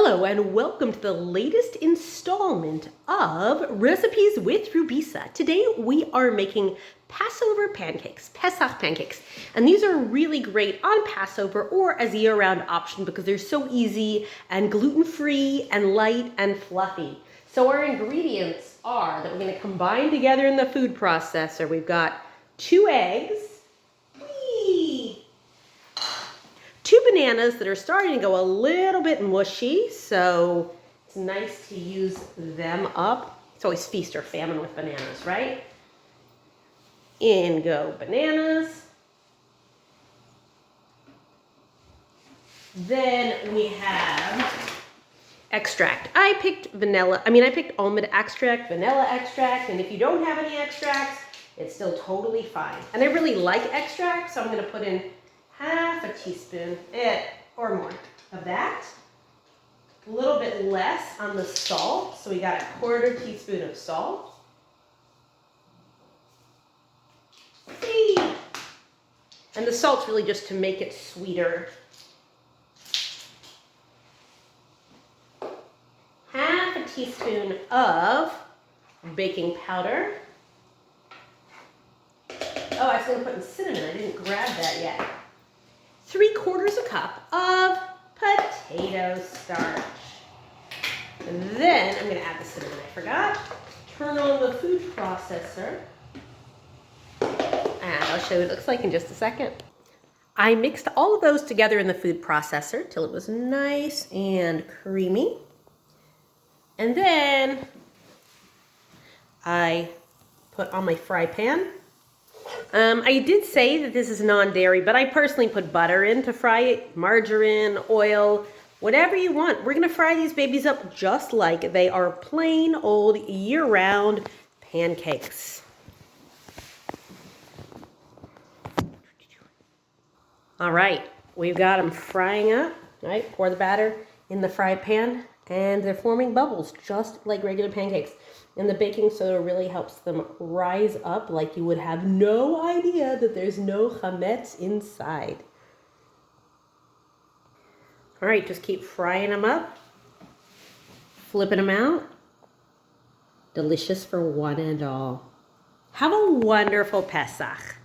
Hello and welcome to the latest installment of Recipes with Rubisa. Today we are making Passover pancakes, Pesach pancakes. And these are really great on Passover or as a year-round option because they're so easy and gluten-free and light and fluffy. So our ingredients are that we're going to combine together in the food processor. We've got 2 eggs, 2 bananas that are starting to go a little bit mushy, so it's nice to use them up. It's always feast or famine with bananas, right? In go bananas. Then we have extract. I picked almond extract, vanilla extract, and if you don't have any extracts, it's still totally fine. And I really like extract, so I'm going to put in half a teaspoon or more of that. A little bit less on the salt, so we got a 1/4 teaspoon of salt. And the salt's really just to make it sweeter. Half a teaspoon of baking powder. Oh, I was going to put in cinnamon. I didn't grab that yet. 3/4 cup of potato starch. And then I'm going to add the cinnamon, I forgot. Turn on the food processor. And I'll show you what it looks like in just a second. I mixed all of those together in the food processor till it was nice and creamy. And then I put on my fry pan. I did say that this is non-dairy, but I personally put butter in to fry it, margarine, oil, whatever you want. We're gonna fry these babies up just like they are plain old year-round pancakes. All right, we've got them frying up, right? Pour the batter in the fry pan and they're forming bubbles just like regular pancakes. And the baking soda really helps them rise up like you would have no idea that there's no chametz inside. All right, just keep frying them up, flipping them out. Delicious for one and all. Have a wonderful Pesach.